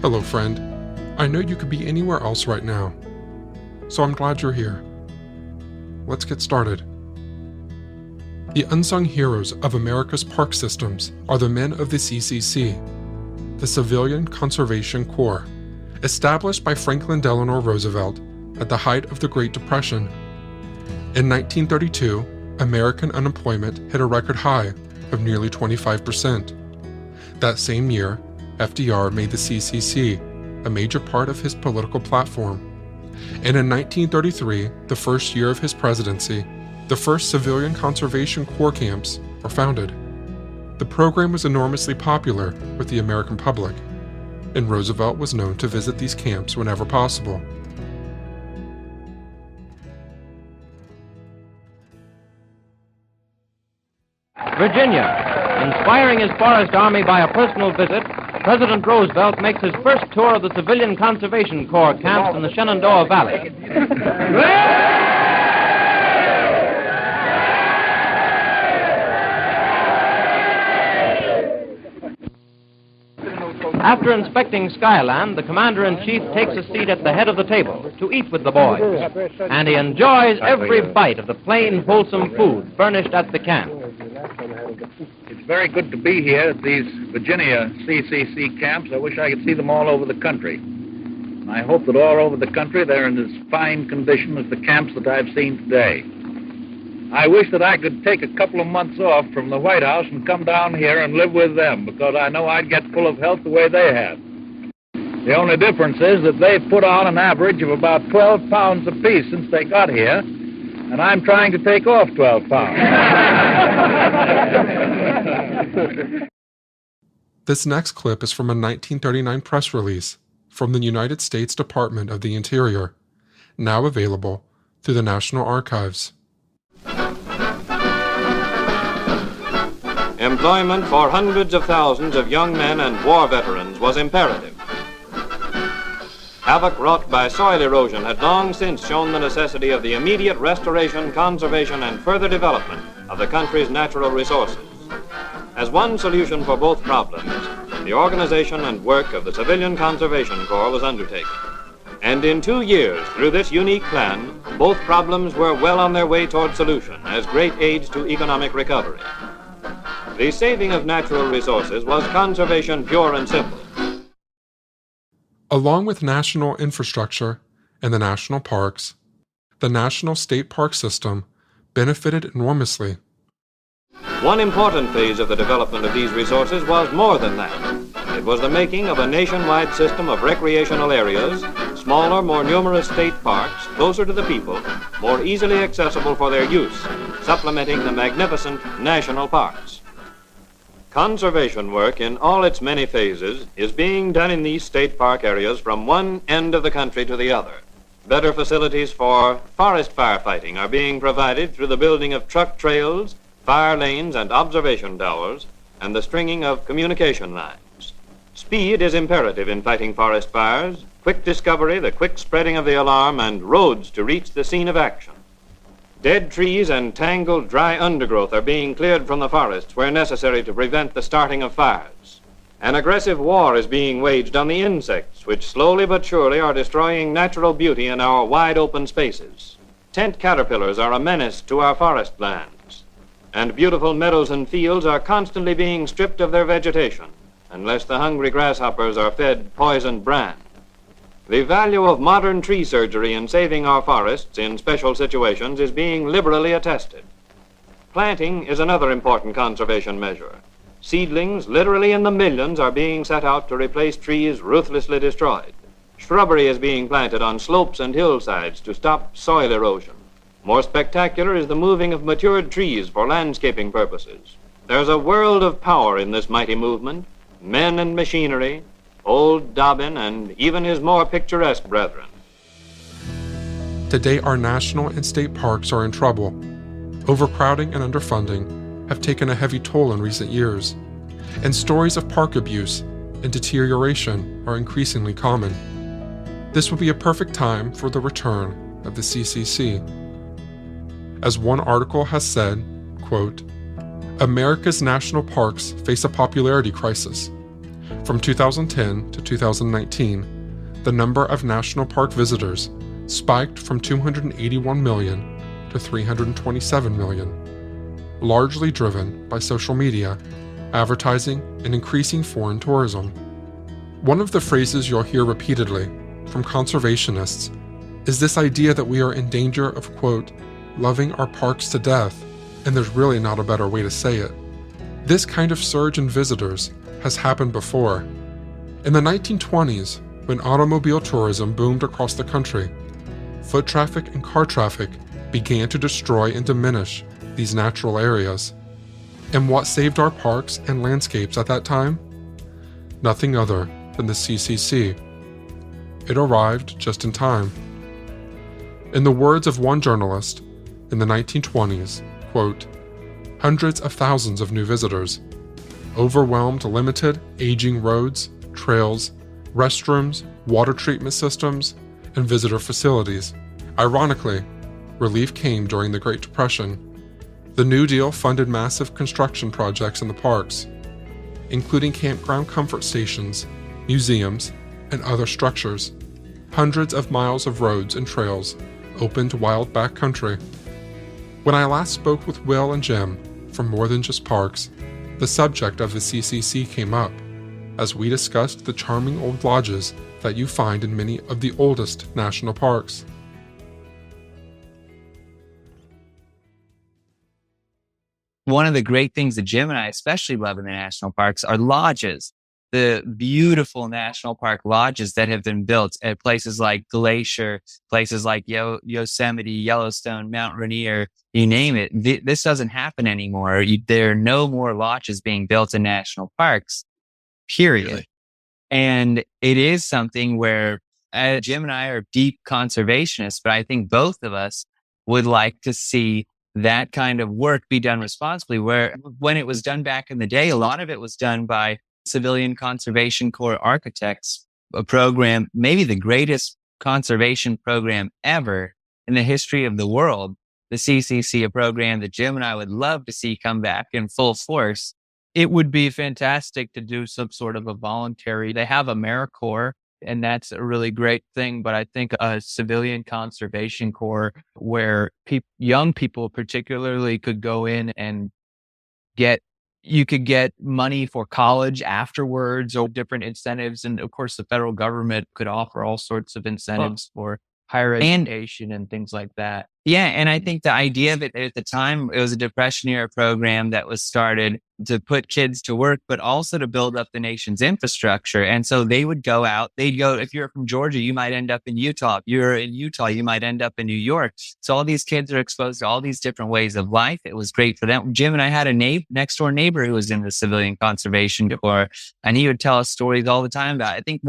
Hello, friend. I know you could be anywhere else right now, so I'm glad you're here. Let's get started. The unsung heroes of America's park systems are the men of the CCC, the Civilian Conservation Corps, established by Franklin Delano Roosevelt at the height of the Great Depression. In 1932, American unemployment hit a record high of nearly 25%. That same year, FDR made the CCC a major part of his political platform. And in 1933, the first year of his presidency, the first Civilian Conservation Corps camps were founded. The program was enormously popular with the American public, and Roosevelt was known to visit these camps whenever possible. Virginia. Inspiring his forest army by a personal visit, President Roosevelt makes his first tour of the Civilian Conservation Corps camps in the Shenandoah Valley. After inspecting Skyland, the Commander-in-Chief takes a seat at the head of the table to eat with the boys, and he enjoys every bite of the plain, wholesome food furnished at the camp. It's very good to be here at these Virginia CCC camps. I wish I could see them all over the country. And I hope that all over the country they're in as fine condition as the camps that I've seen today. I wish that I could take a couple of months off from the White House and come down here and live with them, because I know I'd get full of health the way they have. The only difference is that they've put on an average of about 12 pounds apiece since they got here, and I'm trying to take off 12 pounds. This next clip is from a 1939 press release from the United States Department of the Interior, now available through the National Archives. Employment for hundreds of thousands of young men and war veterans was imperative. Havoc wrought by soil erosion had long since shown the necessity of the immediate restoration, conservation, and further development of the country's natural resources. As one solution for both problems, the organization and work of the Civilian Conservation Corps was undertaken. And in 2 years, through this unique plan, both problems were well on their way toward solution as great aids to economic recovery. The saving of natural resources was conservation pure and simple. Along with national infrastructure and the national parks, the national state park system benefited enormously. One important phase of the development of these resources was more than that. It was the making of a nationwide system of recreational areas, smaller, more numerous state parks, closer to the people, more easily accessible for their use, supplementing the magnificent national parks. Conservation work in all its many phases is being done in these state park areas from one end of the country to the other. Better facilities for forest firefighting are being provided through the building of truck trails, fire lanes, and observation towers, and the stringing of communication lines. Speed is imperative in fighting forest fires, quick discovery, the quick spreading of the alarm, and roads to reach the scene of action. Dead trees and tangled dry undergrowth are being cleared from the forests where necessary to prevent the starting of fires. An aggressive war is being waged on the insects, which slowly but surely are destroying natural beauty in our wide open spaces. Tent caterpillars are a menace to our forest lands, and beautiful meadows and fields are constantly being stripped of their vegetation, unless the hungry grasshoppers are fed poisoned bran. The value of modern tree surgery in saving our forests in special situations is being liberally attested. Planting is another important conservation measure. Seedlings, literally in the millions, are being set out to replace trees ruthlessly destroyed. Shrubbery is being planted on slopes and hillsides to stop soil erosion. More spectacular is the moving of matured trees for landscaping purposes. There's a world of power in this mighty movement, men and machinery, old Dobbin, and even his more picturesque brethren. Today, our national and state parks are in trouble. Overcrowding and underfunding have taken a heavy toll in recent years, and stories of park abuse and deterioration are increasingly common. This would be a perfect time for the return of the CCC. As one article has said, quote, "America's national parks face a popularity crisis. From 2010 to 2019, the number of national park visitors spiked from 281 million to 327 million, largely driven by social media, advertising, and increasing foreign tourism. One of the phrases you'll hear repeatedly from conservationists is this idea that we are in danger of, quote, loving our parks to death, and there's really not a better way to say it. This kind of surge in visitors has happened before. In the 1920s, when automobile tourism boomed across the country, foot traffic and car traffic began to destroy and diminish these natural areas. And what saved our parks and landscapes at that time? Nothing other than the CCC. It arrived just in time. In the words of one journalist, in the 1920s, quote, hundreds of thousands of new visitors, overwhelmed limited, aging roads, trails, restrooms, water treatment systems, and visitor facilities. Ironically, relief came during the Great Depression. The New Deal funded massive construction projects in the parks, including campground comfort stations, museums, and other structures. Hundreds of miles of roads and trails opened wild back country. When I last spoke with Will and Jim from More Than Just Parks, the subject of the CCC came up, as we discussed the charming old lodges that you find in many of the oldest national parks. One of the great things that Jim and I especially love in the national parks are lodges. The beautiful national park lodges that have been built at places like Glacier, places like Yosemite, Yellowstone, Mount Rainier, you name it. This doesn't happen anymore. There are no more lodges being built in national parks, period. Really? And it is something where Jim and I are deep conservationists, but I think both of us would like to see that kind of work be done responsibly, where when it was done back in the day, a lot of it was done by Civilian Conservation Corps architects, a program, maybe the greatest conservation program ever in the history of the world, the CCC, a program that Jim and I would love to see come back in full force. It would be fantastic to do some sort of a voluntary, they have AmeriCorps, and that's a really great thing. But I think a Civilian Conservation Corps where young people particularly could go in and you could get money for college afterwards or different incentives. And of course, the federal government could offer all sorts of incentives for higher education and things like that. Yeah. And I think the idea of it at the time, it was a Depression era program that was started to put kids to work, but also to build up the nation's infrastructure. And so they would go out, if you're from Georgia, you might end up in Utah. If you're in Utah, you might end up in New York. So all these kids are exposed to all these different ways of life. It was great for them. Jim and I had a next door neighbor who was in the Civilian Conservation Corps, and he would tell us stories all the time about, I think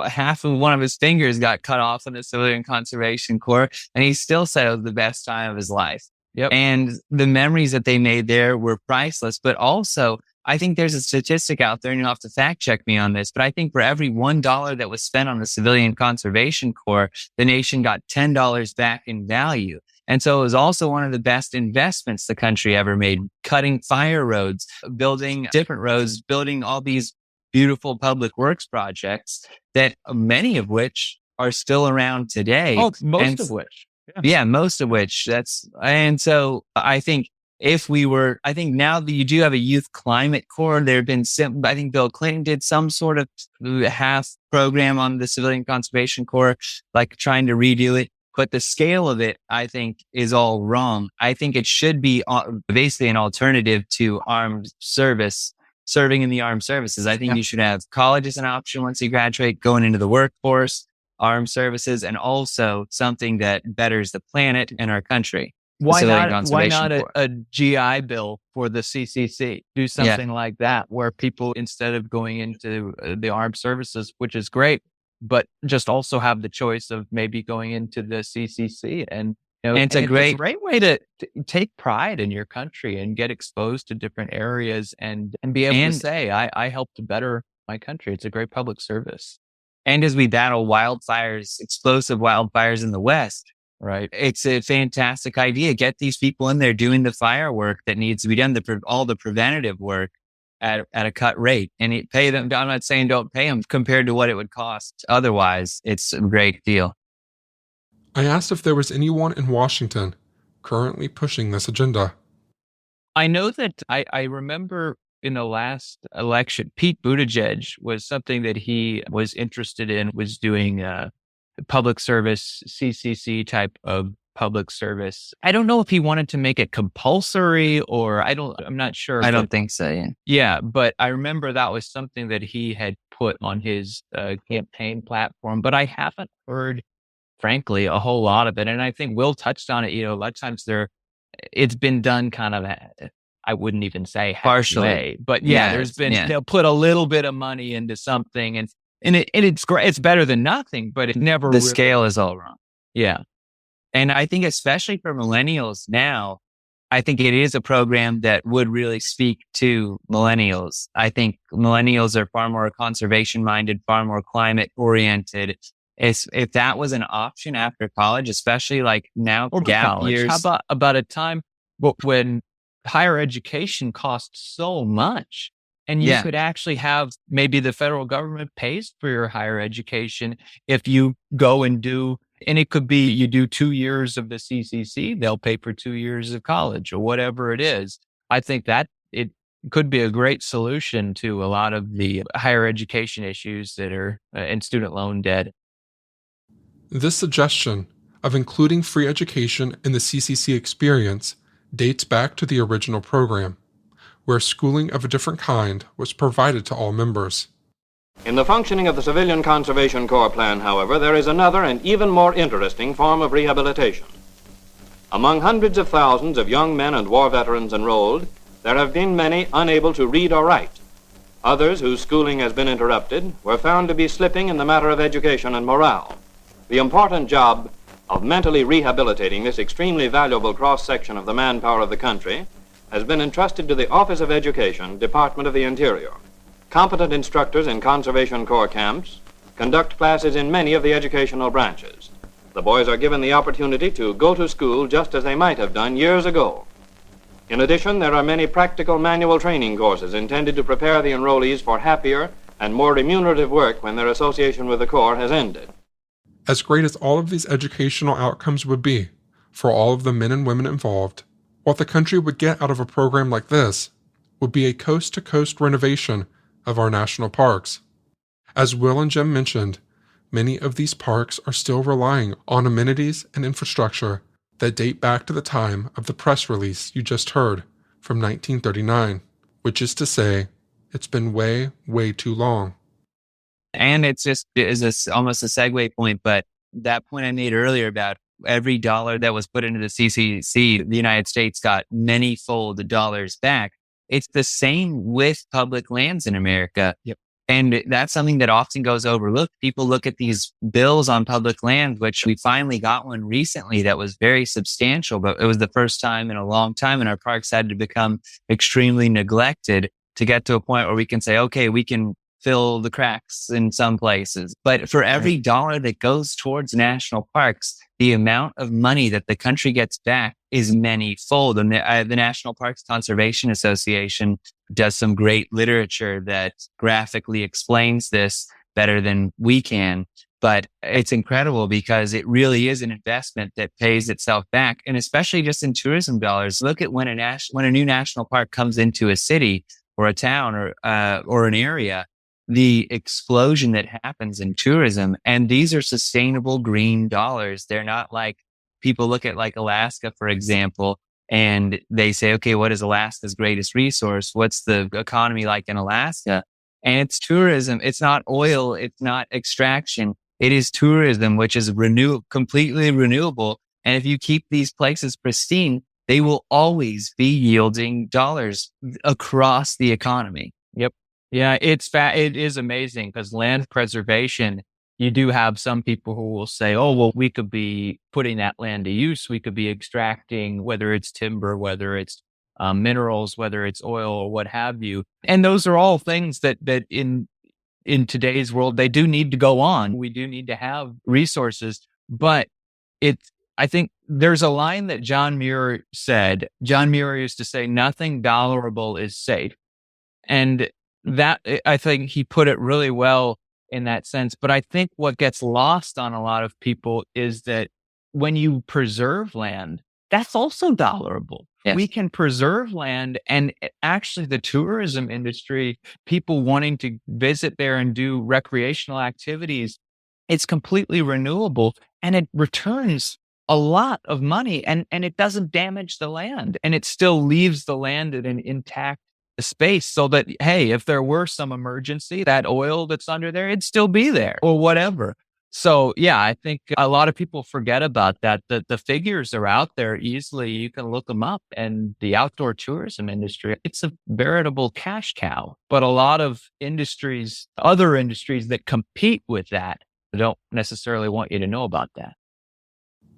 half of one of his fingers got cut off in the Civilian Conservation Corps. And he still said it was the best time of his life. Yep. And the memories that they made there were priceless. But also, I think there's a statistic out there, and you'll have to fact check me on this, but I think for every $1 that was spent on the Civilian Conservation Corps, the nation got $10 back in value. And so it was also one of the best investments the country ever made, cutting fire roads, building different roads, building all these beautiful public works projects that many of which are still around today. Oh, most of which. Yeah, most of which. And so I think I think now that you do have a youth climate corps, there have been I think Bill Clinton did some sort of half program on the Civilian Conservation Corps, like trying to redo it. But the scale of it, I think, is all wrong. I think it should be basically an alternative to armed service, serving in the armed services. I think you should have college as an option once you graduate, going into the workforce, armed services, and also something that betters the planet and our country. Why not a GI Bill for the CCC? Do something like that, where people, instead of going into the armed services, which is great, but just also have the choice of maybe going into the CCC. And it's a great way to take pride in your country and get exposed to different areas and be able to say, I helped to better my country. It's a great public service. And as we battle explosive wildfires in the West, right? It's a fantastic idea. Get these people in there doing the firework that needs to be done, all the preventative work. at a cut rate and pay them. I'm not saying don't pay them compared to what it would cost. Otherwise, it's a great deal. I asked if there was anyone in Washington currently pushing this agenda. I know that I remember in the last election, Pete Buttigieg was something that he was interested in, was doing public service, CCC type of public service. I don't know if he wanted to make it compulsory or I'm not sure. I don't think so. Yeah. Yeah. But I remember that was something that he had put on his campaign platform, but I haven't heard, frankly, a whole lot of it. And I think Will touched on it. A lot of times it's been done kind of, I wouldn't even say partially, halfway, but there's been, they'll put a little bit of money into something and it's great. It's better than nothing, but it never, the scale is all wrong. Yeah. And I think especially for millennials now, I think it is a program that would really speak to millennials. I think millennials are far more conservation minded, far more climate oriented. If that was an option after college, especially like now, or gap college. years. How about a time when higher education costs so much and you could actually have maybe the federal government pays for your higher education if you go and do, and it could be you do 2 years of the CCC, they'll pay for 2 years of college or whatever it is. I think that it could be a great solution to a lot of the higher education issues that are in student loan debt. This suggestion of including free education in the CCC experience dates back to the original program, where schooling of a different kind was provided to all members. In the functioning of the Civilian Conservation Corps plan, however, there is another and even more interesting form of rehabilitation. Among hundreds of thousands of young men and war veterans enrolled, there have been many unable to read or write. Others whose schooling has been interrupted were found to be slipping in the matter of education and morale. The important job of mentally rehabilitating this extremely valuable cross-section of the manpower of the country has been entrusted to the Office of Education, Department of the Interior. Competent instructors in Conservation Corps camps conduct classes in many of the educational branches. The boys are given the opportunity to go to school just as they might have done years ago. In addition, there are many practical manual training courses intended to prepare the enrollees for happier and more remunerative work when their association with the Corps has ended. As great as all of these educational outcomes would be for all of the men and women involved, what the country would get out of a program like this would be a coast-to-coast renovation of our national parks. As Will and Jim mentioned, many of these parks are still relying on amenities and infrastructure that date back to the time of the press release you just heard from 1939, which is to say, it's been way, way too long. And it's almost a segue point, but that point I made earlier about every dollar that was put into the CCC, the United States got many-fold dollars back. It's the same with public lands in America. Yep. And that's something that often goes overlooked. People look at these bills on public land, which we finally got one recently that was very substantial, but it was the first time in a long time, and our parks had to become extremely neglected to get to a point where we can say, okay, we can fill the cracks in some places. But for every dollar that goes towards national parks, the amount of money that the country gets back is many-fold. And the National Parks Conservation Association does some great literature that graphically explains this better than we can. But it's incredible because it really is an investment that pays itself back. And especially just in tourism dollars, look at when a new national park comes into a city or a town or an area, the explosion that happens in tourism. And these are sustainable green dollars. They're not like people look at like Alaska, for example, and they say, okay, what is Alaska's greatest resource? What's the economy like in Alaska? And it's tourism. It's not oil. It's not extraction. It is tourism, which is completely renewable. And if you keep these places pristine, they will always be yielding dollars across the economy. Yep. Yeah, it is amazing because land preservation, you do have some people who will say, oh, well, we could be putting that land to use. We could be extracting, whether it's timber, whether it's minerals, whether it's oil or what have you. And those are all things that in today's world, they do need to go on. We do need to have resources, but I think there's a line that John Muir said. John Muir used to say, nothing dollarable is safe. And that, I think he put it really well in that sense. But I think what gets lost on a lot of people is that when you preserve land, that's also dollarable. Yes. We can preserve land, and actually the tourism industry, people wanting to visit there and do recreational activities, it's completely renewable, and it returns a lot of money, and it doesn't damage the land, and it still leaves the land in an intact space so that, hey, if there were some emergency, that oil that's under there, it'd still be there or whatever. So yeah, I think a lot of people forget about that. The figures are out there easily. You can look them up. And the outdoor tourism industry, it's a veritable cash cow. But a lot of industries, other industries that compete with that, don't necessarily want you to know about that.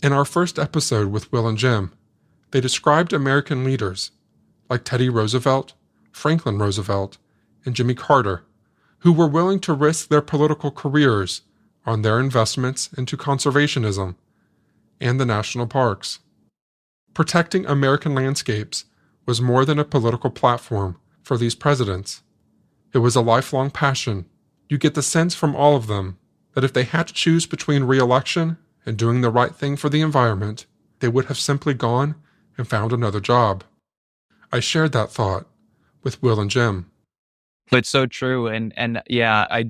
In our first episode with Will and Jim, they described American leaders like Teddy Roosevelt, Franklin Roosevelt, and Jimmy Carter, who were willing to risk their political careers on their investments into conservationism and the national parks. Protecting American landscapes was more than a political platform for these presidents. It was a lifelong passion. You get the sense from all of them that if they had to choose between re-election and doing the right thing for the environment, they would have simply gone and found another job. I shared that thought with Will and Jim. It's so true. And yeah, I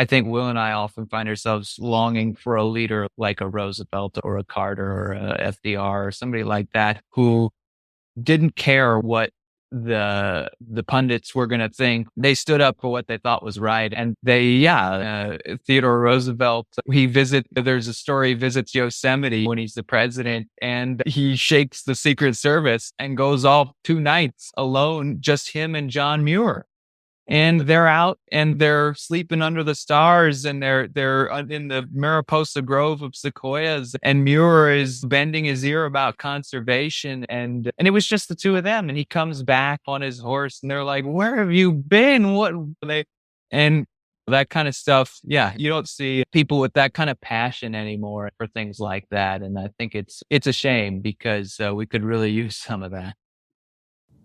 think Will and I often find ourselves longing for a leader like a Roosevelt or a Carter or a FDR or somebody like that who didn't care what the pundits were going to think. They stood up for what they thought was right. And Theodore Roosevelt, there's a story, he visits Yosemite when he's the president, and he shakes the Secret Service and goes off 2 nights alone, just him and John Muir. And they're out and they're sleeping under the stars, and they're in the Mariposa Grove of sequoias, and Muir is bending his ear about conservation, and it was just the two of them. And he comes back on his horse, and they're like, "Where have you been? What?" And that kind of stuff. Yeah, you don't see people with that kind of passion anymore for things like that, and I think it's a shame because we could really use some of that.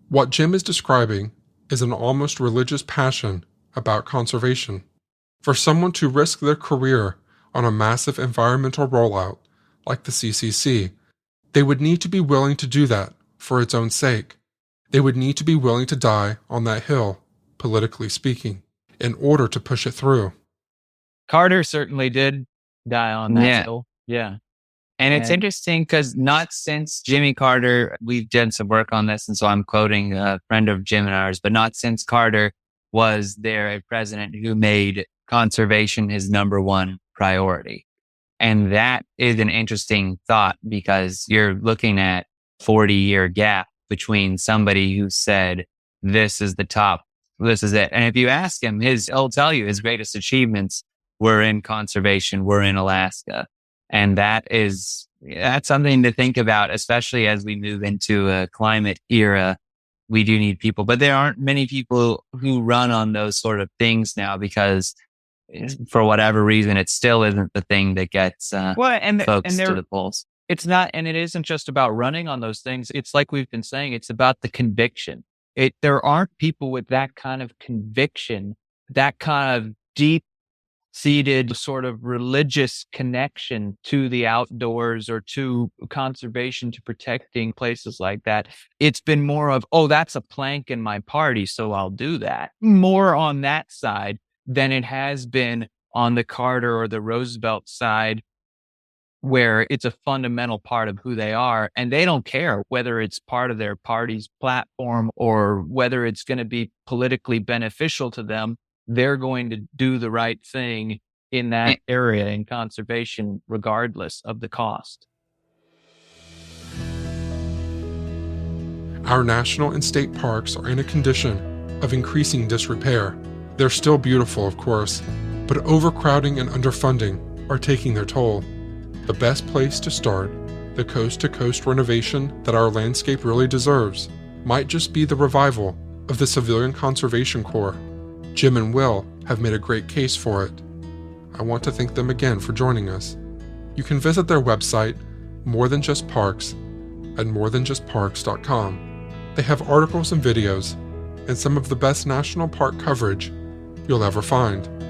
What Jim is describing is an almost religious passion about conservation. For someone to risk their career on a massive environmental rollout like the CCC, they would need to be willing to do that for its own sake. They would need to be willing to die on that hill, politically speaking, in order to push it through. Carter certainly did die on that hill. Yeah. And it's interesting because not since Jimmy Carter, we've done some work on this, and so I'm quoting a friend of Jim and ours, but not since Carter was there a president who made conservation his number one priority. And that is an interesting thought because you're looking at 40-year gap between somebody who said, this is the top, this is it. And if you ask him, he'll tell you his greatest achievements were in conservation, were in Alaska. And that's something to think about, especially as we move into a climate era. We do need people, but there aren't many people who run on those sort of things now because for whatever reason, it still isn't the thing that gets folks to the polls. It's not, and it isn't just about running on those things. It's like we've been saying, it's about the conviction. There aren't people with that kind of conviction, that kind of deep seated sort of religious connection to the outdoors or to conservation, to protecting places like that. It's been more of, oh, that's a plank in my party, so I'll do that. More on that side than it has been on the Carter or the Roosevelt side, where it's a fundamental part of who they are. And they don't care whether it's part of their party's platform or whether it's going to be politically beneficial to them. They're going to do the right thing in that area in conservation, regardless of the cost. Our national and state parks are in a condition of increasing disrepair. They're still beautiful, of course, but overcrowding and underfunding are taking their toll. The best place to start the coast-to-coast renovation that our landscape really deserves might just be the revival of the Civilian Conservation Corps. Jim and Will have made a great case for it. I want to thank them again for joining us. You can visit their website, More Than Just Parks, at morethanjustparks.com. They have articles and videos and some of the best national park coverage you'll ever find.